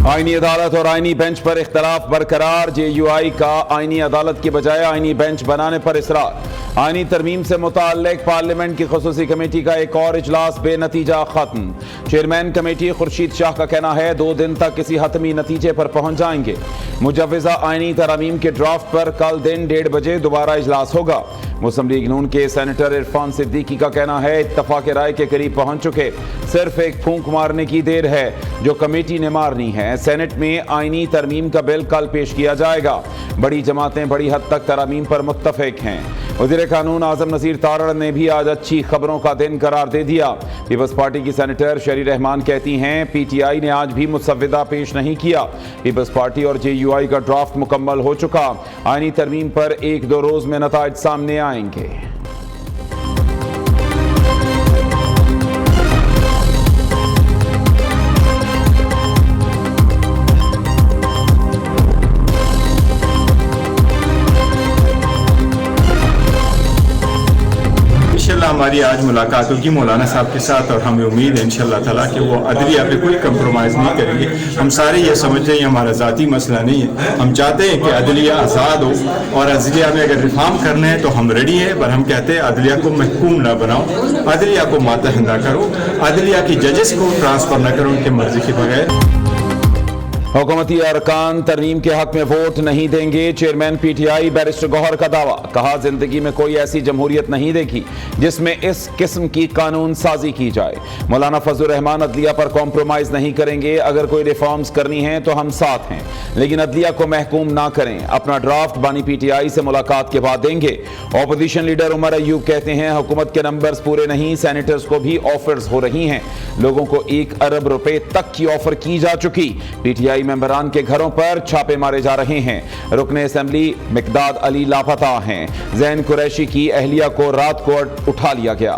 आईनी अदालत और आईनी बेंच पर इख्तलाफ बरकरार। JUI का आईनी अदालत की बजाय आईनी बेंच बनाने पर इसरार। आईनी तरमीम से मुताल्लिक पार्लियामेंट की खुसूसी कमेटी का एक और इजलास बेनतीजा खत्म। चेयरमैन कमेटी खुर्शीद शाह का कहना है 2 दिन तक किसी हतमी नतीजे पर पहुंच जाएंगे। मुजव्विज़ा आईनी तरमीम के ड्राफ्ट पर कल दिन 1:30 बजे दोबारा इजलास होगा। मुस्लिम लीग नून के सेनेटर इरफान सिद्दीकी का कहना है इत्तफाक राय के करीब पहुंच चुके, सिर्फ एक फूंक मारने की देर है जो कमेटी ने मारनी है। सेनेट में आईनी तरमीम का बिल कल पेश किया जाएगा। बड़ी जमातें बड़ी हद तक तरमीम पर मुत्तफिक हैं। वज़ीर कानून आज़म नज़ीर तारड़ ने भी आज अच्छी खबरों का दिन करार दे दिया। पीपल्स पार्टी की सेनेटर शरी रहमान कहती हैं PTI ने आज भी मुसव्विदा पेश नहीं किया। पीपल्स पार्टी और JUI का ड्राफ्ट मुकम्मल हो चुका। आईनी तरमीम पर 1-2 रोज में नताइज सामने आएंगे। हमारी आज मुलाकात होगी मौलाना साहब के साथ और हमें उम्मीद है इंशाअल्लाह ताला कि वो अदलिया पे कोई कंप्रोमाइज़ नहीं करेंगे। हम सारे ये समझते हैं हमारा ज़ाती मसला नहीं है, हम चाहते हैं कि अदलिया आज़ाद हो और अदलिया में अगर रिफॉर्म करने हैं तो हम रेडी हैं, पर हम कहते हैं अदलिया को महकूम ना बनाओ, अदलिया को मातहत ना करो, अदलिया की जजेस को ट्रांसफ़र ना करो उनकी मर्जी के बगैर। हुकूमती अरकान तरमीम के हक में वोट नहीं देंगे। चेयरमैन PTI बैरिस्टर गौहर का दावा। कहा जिंदगी में कोई ऐसी जमहूरियत नहीं देखी जिसमें इस किस्म की कानून साजी की जाए। मौलाना फजल रहमान अदलिया पर कॉम्प्रोमाइज नहीं करेंगे। अगर कोई रिफॉर्म्स करनी है तो हम साथ हैं, लेकिन अदलिया को महकूम ना करें। अपना ड्राफ्ट बानी PTI से मुलाकात के बाद देंगे। ऑपोजिशन लीडर उमर अयूब कहते हैं हुकूमत के नंबर्स पूरे नहीं, सेनेटर्स को भी ऑफर्स हो रही हैं। लोगों को 1 अरब रुपए तक की ऑफर की जा चुकी। PTI मेंबरान के घरों पर छापे मारे जा रहे हैं। रुकने असेंबली मिकदाद अली लापता हैं। जैन कुरैशी की अहलिया को रात को उठा लिया गया।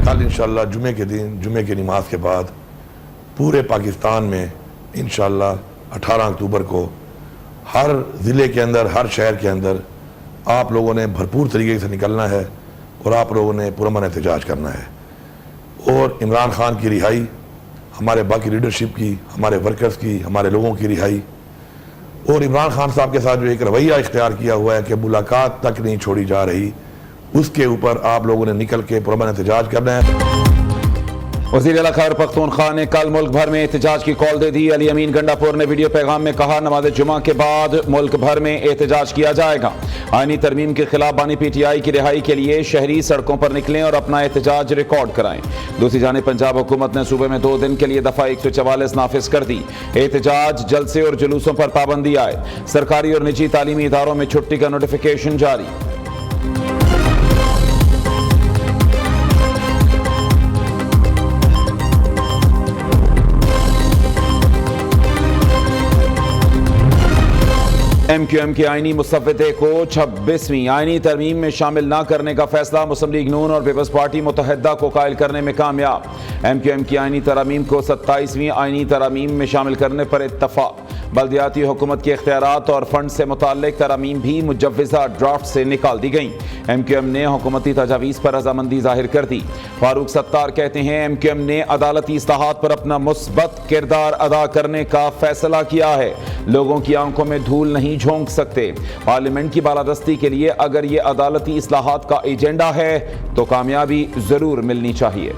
कल इंशाअल्लाह जुमे के दिन, जुमे की नमाज के बाद पूरे पाकिस्तान में इंशाअल्लाह 18 अक्टूबर को हर ज़िले के अंदर, हर शहर के अंदर आप लोगों ने भरपूर तरीके से निकलना है और आप लोगों ने पुरअमन एहतजाज करना है। और इमरान खान की रिहाई, हमारे बाकी लीडरशिप की, हमारे वर्कर्स की, हमारे लोगों की रिहाई, और इमरान खान साहब के साथ जो एक रवैया इख्तियार किया हुआ है कि मुलाकात तक नहीं छोड़ी जा रही, उसके ऊपर आप लोगों ने निकल के पुरअमन एहतजाज करना है। वज़ीर आला खैबर पख्तूनख्वा ने कल मुल्क भर में एहतजाज की कॉल दे दी। अली अमीन गंडापुर ने वीडियो पैगाम में कहा नमाज जुमा के बाद मुल्क भर में एहतजाज किया जाएगा। आईनी तरमीम के खिलाफ बानी PTI की रिहाई के लिए शहरी सड़कों पर निकलें और अपना एहतजाज रिकॉर्ड कराएं। दूसरी जानिब पंजाब हुकूमत ने सूबे में 2 दिन के लिए दफा 144 नाफिज कर दी। एहतजाज, जलसे और जुलूसों पर पाबंदी आए। सरकारी और निजी तालीमी इदारों में छुट्टी का नोटिफिकेशन जारी। MQM के आईनी मुसव्वदे को 26वीं आईनी तरमीम में शामिल न करने का फैसला। मुस्लिम लीग नून और पीपल्स पार्टी मुत्तहिदा को कायल करने में कामयाब। MQM की आईनी तरमीम को 27वीं आईनी तरमीम में शामिल करने पर इत्तफाक। बल्दियाती हुकूमत के इख्तियारात और फंड से मुताल्लिक तरमीम भी मुजव्विज़ा ड्राफ्ट से निकाल दी गई। MQM ने हुकूमती तजावीज़ पर रजामंदी जाहिर कर दी। फारूक सत्तार कहते हैं MQM ने अदालती इस्लाहात पर अपना मुस्बत किरदार अदा करने का फैसला किया है। लोगों की आंखों में धूल नहीं झोंक सकते। पार्लियामेंट की बालादस्ती के लिए अगर ये अदालती इस्लाहात का एजेंडा है तो कामयाबी जरूर मिलनी चाहिए।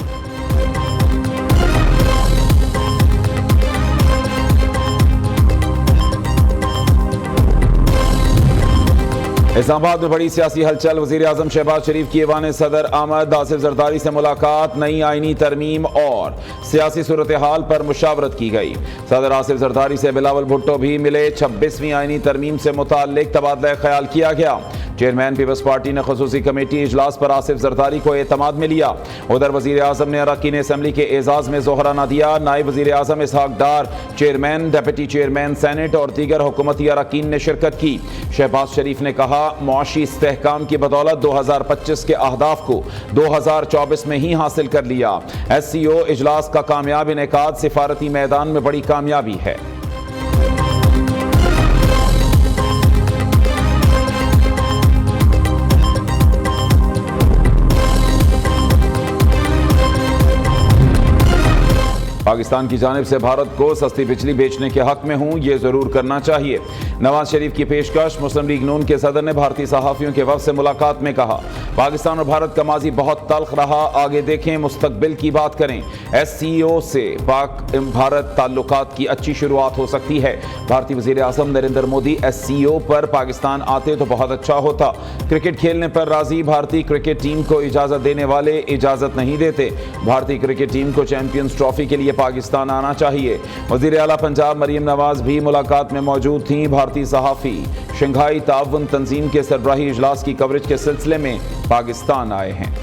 इस्लामाबाद में बड़ी सियासी हलचल। वज़ीर आज़म शहबाज शरीफ की ऐवान सदर आमद आसिफ जरदारी से मुलाकात। नई आईनी तरमीम और सियासी सूरत हाल पर मुशावरत की गई। सदर आसिफ जरदारी से बिलावल भुट्टो भी मिले। 26वीं आईनी तरमीम से मुताल्लिक तबादला ख्याल किया गया। चेयरमैन पीपल्स पार्टी ने खुसूसी कमेटी इजलास पर आसिफ जरदारी को एतमाद में लिया। उधर वज़ीर आज़म ने अरकान असम्बली के एजाज में जोहरा न दिया। नायब वज़ीर आज़म इसहाक डार, चेयरमैन, डिप्टी चेयरमैन सेनेट और दीगर हुकूमती अरकान ने शिरकत की। शहबाज शरीफ ने कहा मुआशी इस्तेहकाम की बदौलत 2025 के अहदाफ को 2024 में ही हासिल कर लिया। SCO इजलास का कामयाब इनेकाद सिफारती मैदान में बड़ी कामयाबी है। पाकिस्तान की जानिब से भारत को सस्ती बिजली बेचने के हक में हूं, ये जरूर करना चाहिए। नवाज शरीफ की पेशकश। मुस्लिम लीग नून के सदर ने भारतीय सहाफियों के वफ़द से मुलाकात में कहा, पाकिस्तान और भारत का माजी बहुत तल्ख रहा, आगे देखें, मुस्तकबिल की बात करें। SCO से पाक भारत ताल्लुकात की अच्छी शुरुआत हो सकती है। भारतीय वज़ीर आज़म नरेंद्र मोदी SCO पर पाकिस्तान आते तो बहुत अच्छा होता। क्रिकेट खेलने पर राजी, भारतीय क्रिकेट टीम को इजाज़त देने वाले इजाज़त नहीं देते। भारतीय क्रिकेट टीम को चैंपियंस ट्रॉफी के लिए पाकिस्तान आना चाहिए। वज़ीर आला पंजाब मरियम नवाज भी मुलाकात में मौजूद थीं। भारतीय सहाफ़ी शंघाई ताउन तंजीम के सरबराही इजलास की कवरेज के सिलसिले में पाकिस्तान आए हैं।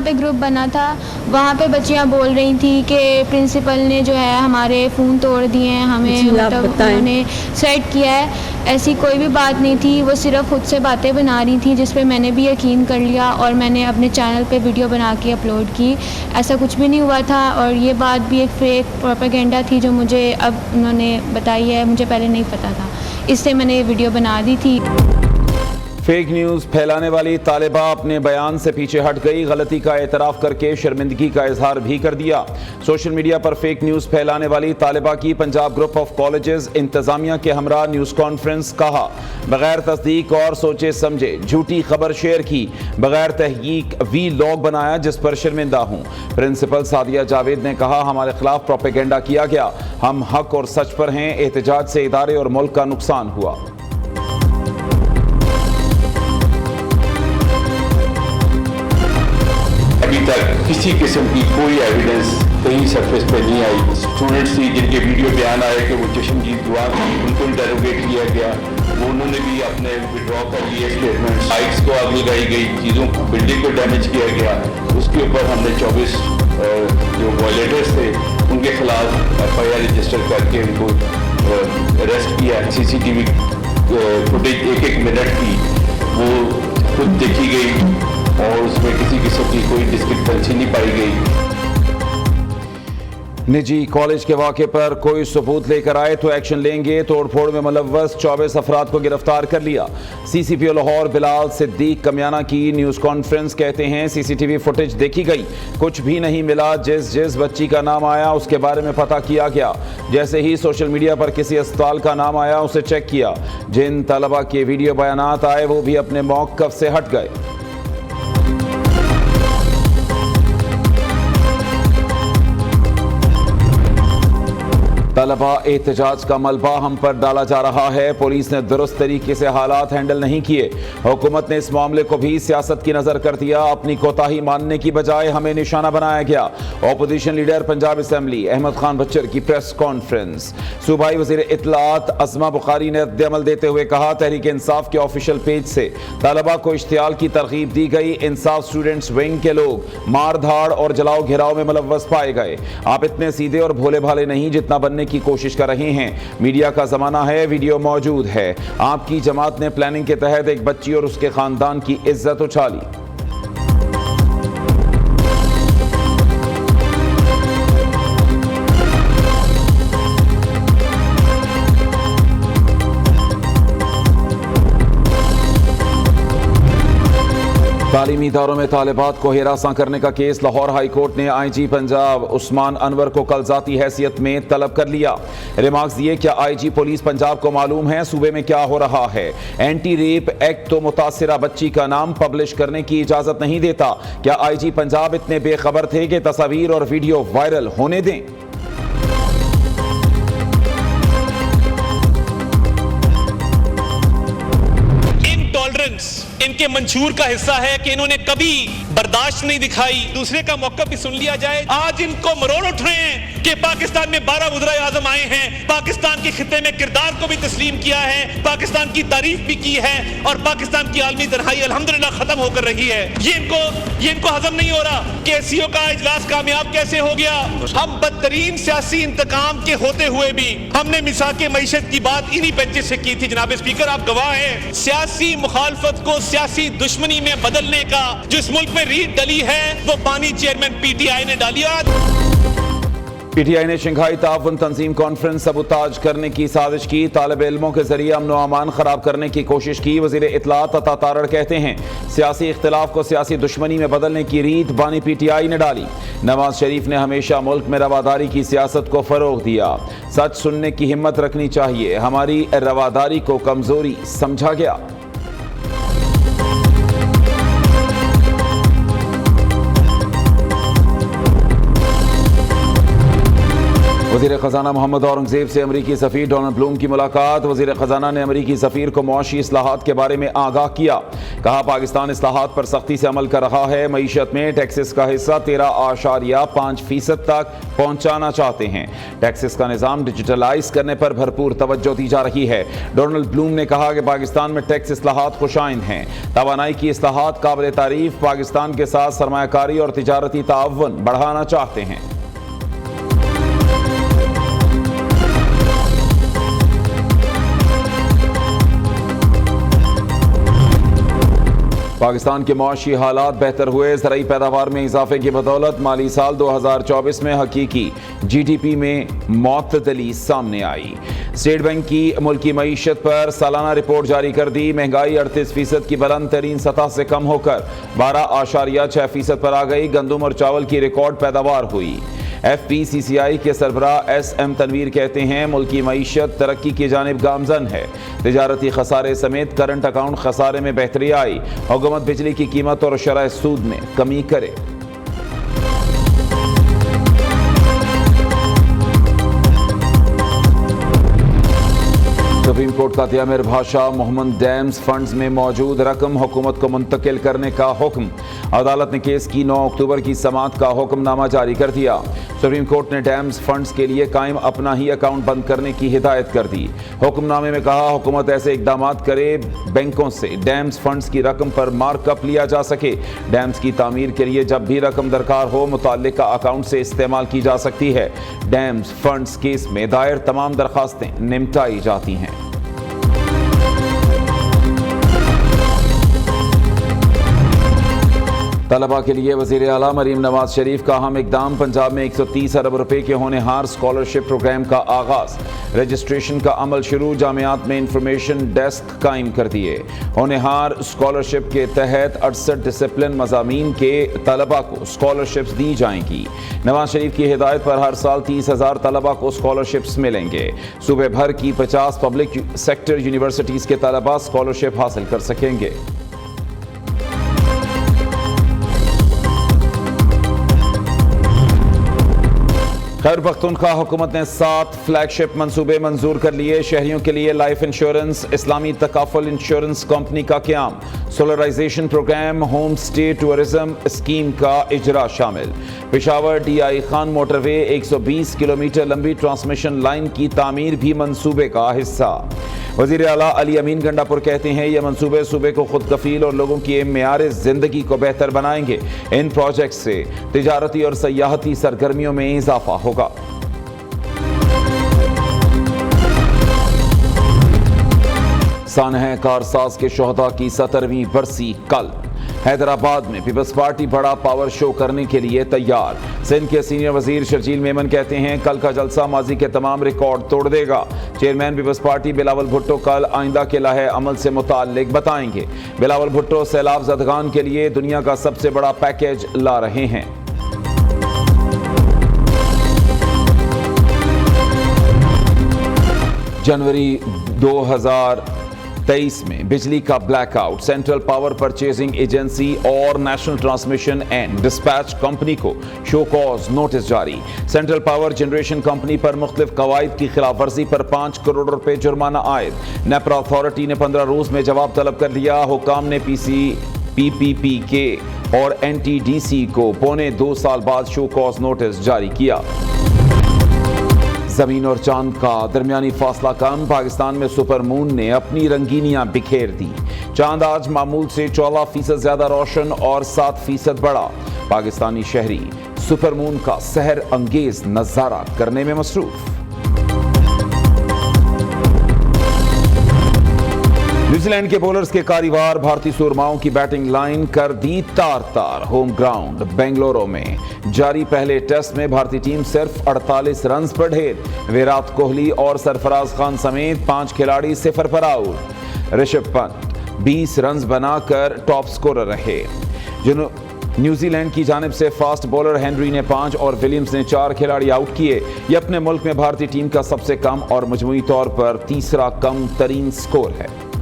पे ग्रुप बना था, वहाँ पे बच्चियाँ बोल रही थी कि प्रिंसिपल ने जो है हमारे फ़ोन तोड़ दिए हैं, हमें मतलब उन्होंने सेट किया है। ऐसी कोई भी बात नहीं थी, वो सिर्फ खुद से बातें बना रही थी, जिस पे मैंने भी यकीन कर लिया और मैंने अपने चैनल पे वीडियो बना के अपलोड की। ऐसा कुछ भी नहीं हुआ था और ये बात भी एक फेक प्रोपेगेंडा थी जो मुझे अब उन्होंने बताई है, मुझे पहले नहीं पता था, इससे मैंने ये वीडियो बना दी थी। फेक न्यूज़ फैलाने वाली तालिबा अपने बयान से पीछे हट गई, गलती का एतराफ़ करके शर्मिंदगी का इजहार भी कर दिया। सोशल मीडिया पर फेक न्यूज़ फैलाने वाली तालिबा की पंजाब ग्रुप ऑफ कॉलेजेस इंतज़ामिया के हमरा न्यूज़ कॉन्फ्रेंस। कहा, बगैर तस्दीक और सोचे समझे झूठी खबर शेयर की, बगैर तहकीक वीलॉग बनाया जिस पर शर्मिंदा हूँ। प्रिंसिपल सादिया जावेद ने कहा, हमारे खिलाफ प्रोपेगेंडा किया गया, हम हक और सच पर हैं, एहतजाज से इदारे और मुल्क का नुकसान हुआ। अभी तक किसी किस्म की कोई एविडेंस कहीं सरफेस पे नहीं आई। स्टूडेंट्स थी जिनके वीडियो बयान आए कि वो चश्मदीद दुआ थी, उनको इंटरोगेट किया गया, वो उन्होंने भी अपने विड्रॉ कर लिए स्टेटमेंट। बाइक्स को आग लगाई गई, चीज़ों को, बिल्डिंग को डैमेज किया गया। उसके ऊपर हमने 24 जो वायलेटर्स थे उनके खिलाफ FIR रजिस्टर करके उनको अरेस्ट किया। CCTV फुटेज 1-1 मिनट की वो खुद देखी गई और उसमें किसी किस्म की कोई डिस्क्रिपेंसी नहीं पाई गई। निजी कॉलेज के वाक़े पर कोई सबूत लेकर आए तो एक्शन लेंगे। तोड़फोड़ में मुलव्वस 24 अफराद को गिरफ्तार कर लिया। CCPO लाहौर बिलाल सिद्दीक कमियाना की न्यूज़ कॉन्फ्रेंस। कहते हैं CCTV फुटेज देखी गई, कुछ भी नहीं मिला। जिस बच्ची का नाम आया उसके बारे में पता किया गया। जैसे ही सोशल मीडिया पर किसी अस्पताल का नाम आया उसे चेक किया। जिन तलबा के वीडियो बयानात आए वो भी अपने मौक़िफ़ से हट गए। तलबा एहतजाज का मलबा हम पर डाला जा रहा है। पुलिस ने दुरुस्त तरीके से हालात हैंडल नहीं किए। हुकूमत ने इस मामले को भी सियासत की नजर कर दिया। अपनी कोताही मानने की बजाय हमें निशाना बनाया गया। Opposition leader Punjab assembly Ahmad Khan Bachhar की प्रेस कॉन्फ्रेंस। सूबाई वजीर इत्तलात अज़मा बुखारी ने रद्द-ए-अमल देते हुए कहा, तहरीक इंसाफ के ऑफिशियल पेज से तलबा को इश्तियाल की तरगीब दी गई। इंसाफ स्टूडेंट्स विंग के लोग मार धाड़ और जलाओ घिराव में मुलव्वस पाए गए। आप इतने सीधे और भोले भाले नहीं जितना बनने की कोशिश कर रहे हैं। मीडिया का जमाना है, वीडियो मौजूद है। आपकी जमात ने प्लानिंग के तहत एक बच्ची और उसके खानदान की इज्जत उछाली। तालीमी इदारों में तालिबात को हिरासा करने का केस। लाहौर हाई कोर्ट ने IG पंजाब उस्मान अनवर को कल ज़ाती हैसियत में तलब कर लिया। रिमार्क्स दिए, क्या IG पुलिस पंजाब को मालूम है सूबे में क्या हो रहा है? एंटी रेप एक्ट तो मुतासिरा बच्ची का नाम पब्लिश करने की इजाज़त नहीं देता। क्या IG पंजाब इतने बेखबर थे कि तस्वीर और वीडियो वायरल होने दें? इनके मंशूर का हिस्सा है कि इन्होंने कभी बर्दाश्त नहीं दिखाई। दूसरे का मौका भी सुन लिया जाए। आज इनको मरोड़ उठ रहे हैं कि पाकिस्तान में 12 वज़ीर आज़म आए हैं, पाकिस्तान के खित्ते में किरदार को भी तस्लीम किया है, पाकिस्तान की तारीफ भी की है और पाकिस्तान की आलमी तन्हाई अल्हम्दुलिल्लाह खत्म होकर रही है। ये इनको हजम नहीं हो रहा कि SCO का इजलास कामयाब कैसे हो गया। हम बदतरीन सियासी इंतकाम के होते हुए भी हमने मिसाक मईशत की बात इन्हीं बेंचेस से की थी। जनाब स्पीकर, आप गवाह हैं। सियासी मुखालफत को सियासी दुश्मनी में बदलने का जो इस मुल्क में रीत डली है वो बानी चेयरमैन PTI ने डाली। PTI ने शंघाई ताउन तंजीम कॉन्फ्रेंस सबूताज करने की साजिश की, तालिब इल्मों के जरिए अमन व अमान खराब करने की कोशिश की। वजीर इत्तलात अता तारड़ कहते हैं सियासी इख्तिलाफ को सियासी दुश्मनी में बदलने की रीत बानी PTI ने डाली। नवाज शरीफ ने हमेशा मुल्क में रवादारी की सियासत को फरोग दिया। सच सुनने की हिम्मत रखनी चाहिए, हमारी रवादारी को कमजोरी समझा गया। वज़ीर ख़ज़ाना मोहम्मद औरंगज़ेब से अमरीकी सफ़ीर डोनाल्ड ब्लूम की मुलाकात। वज़ीर ख़ज़ाना ने अमरीकी सफ़ीर को मुआशी इस्लाहात के बारे में आगाह किया। कहा पाकिस्तान इस्लाहात पर सख्ती से अमल कर रहा है। मईशत में टैक्सेस का हिस्सा 13.5% तक पहुँचाना चाहते हैं। टैक्सेस का निज़ाम डिजिटलाइज करने पर भरपूर तवज्जो दी जा रही है। डोनाल्ड ब्लूम ने कहा कि पाकिस्तान में टैक्स इस्लाहात खुशाइन हैं। तवानाई की इस्लाहात काबिल तारीफ, पाकिस्तान के साथ सरमायाकारी और तिजारती ताउन बढ़ाना चाहते हैं। पाकिस्तान के मुआशी हालात बेहतर हुए। ज़राई पैदावार में इजाफे की बदौलत माली साल 2024 में हकीकी GDP में मुअत्तदली सामने आई। स्टेट बैंक की मुल्की मईशत पर सालाना रिपोर्ट जारी कर दी। महंगाई 38% की बुलंद तरीन सतह से कम होकर 12.6% पर आ गई। गंदम और चावल की रिकॉर्ड पैदावार हुई। FPCCI के सरबराह SM तनवीर कहते हैं मुल्की मईशत तरक्की की जानिब गामजन है। तिजारती खसारे समेत करंट अकाउंट खसारे में बेहतरी आई। हुकूमत बिजली की कीमत और शरह सूद में कमी करे। सुप्रीम कोर्ट का त्यामिर भाषा मोहम्मद डैम्स फंड्स में मौजूद रकम हुकूमत को मुंतकिल करने का हुक्म। अदालत ने केस की 9 अक्टूबर की समाअत का हुक्मनामा जारी कर दिया। सुप्रीम कोर्ट ने डैम्स फंड्स के लिए कायम अपना ही अकाउंट बंद करने की हिदायत कर दी। हुक्मनामे में कहा हुकूमत ऐसे इकदाम करे बैंकों से डैम्स फंड्स की रकम पर मार्कअप लिया जा सके। डैम्स की तामीर के लिए जब भी रकम दरकार हो मुताल्लिका अकाउंट से इस्तेमाल की जा सकती है। डैम्स फंड्स केस में दायर तमाम दरखास्तें निपटाई जाती हैं। तलबा के लिए वज़ीर आला मरीम नवाज शरीफ का अहम इक़दाम। पंजाब में 130 अरब रुपए के होनहार स्कॉलरशिप प्रोग्राम का आगाज। रजिस्ट्रेशन का अमल शुरू। जामियात में इंफॉर्मेशन डेस्क कायम कर दिए। होनहार स्कॉलरशिप के तहत 68 डिसिप्लिन मज़ामीन के तलबा को स्कॉलरशिप्स दी जाएंगी। नवाज शरीफ की हिदायत पर हर साल 30,000 तलबा को स्कॉलरशिप्स मिलेंगे। सूबे भर की 50 पब्लिक सेक्टर यूनिवर्सिटीज़ के तलबा स्कॉलरशिप हासिल कर सकेंगे। खैबर पख्तूनख्वा हुकूमत ने 7 फ्लैगशिप मंसूबे मंजूर कर लिए। शहरियों के लिए लाइफ इंश्योरेंस, इस्लामी तकाफुल इंश्योरेंस कंपनी का क़याम, solarisation programme, home stay tourism scheme का इजरा शामिल। Peshawar DI Khan motorway 120 kilometre लंबी ट्रांसमिशन लाइन की तामीर भी मंसूबे का हिस्सा। वज़ीर आला अली अमीन गंडापुर कहते हैं ये मंसूबे सूबे को खुद कफील और लोगों की मेयार जिंदगी को बेहतर बनाएंगे। इन प्रोजेक्ट से तिजारती और सयाहती सरगर्मियों में इजाफा होगा। सानह कारसाज के शोहदा की 17वीं बरसी कल। हैदराबाद में पीपल्स पार्टी बड़ा पावर शो करने के लिए तैयार। सिंध के सीनियर वजीर शर्जील मेमन कहते हैं कल का जलसा माजी के तमाम रिकॉर्ड तोड़ देगा। चेयरमैन पीपल्स पार्टी बिलावल भुट्टो कल आइंदा के लाहे अमल से मुताल्लिक बताएंगे। बिलावल भुट्टो सैलाब ज़दगान के लिए दुनिया का सबसे बड़ा पैकेज ला रहे हैं। जनवरी 2023 में बिजली का blackout. Central power purchasing agency और national transmission and dispatch company को शो कॉज नोटिस जारी। सेंट्रल पावर जनरेशन कंपनी पर मुख्तलिफ कवायद की खिलाफ वर्जी पर 5 करोड़ रुपए जुर्माना आयद। नेपरा अथॉरिटी ने 15 रोज में जवाब तलब कर दिया। हुकाम ने PPPK और NTDC को 1.25 साल बाद शो कॉज नोटिस जारी किया। जमीन और चांद का दरमियानी फासला कम। पाकिस्तान में सुपर मून ने अपनी रंगीनियां बिखेर दी। चांद आज मामूल से 14% ज्यादा रोशन और 7% बड़ा। पाकिस्तानी शहरी सुपर मून का सहर अंगेज नजारा करने में मसरूफ। न्यूजीलैंड के बॉलर्स के कारीवार भारतीय सूरमाओं की बैटिंग लाइन कर दी तार-तार। होम ग्राउंड बेंगलुरु में जारी पहले टेस्ट में भारतीय टीम सिर्फ 48 रन पर ढेर। विराट कोहली और सरफराज खान समेत 5 खिलाड़ी 0 पर आउट। ऋषभ पंत 20 रन बनाकर टॉप स्कोरर रहे। न्यूजीलैंड की जानिब से फास्ट बॉलर हेनरी ने 5 और विलियम्स ने 4 खिलाड़ी आउट किए। यह अपने मुल्क में भारतीय टीम का सबसे कम और मजमूई तौर पर तीसरा कम तरीन स्कोर है।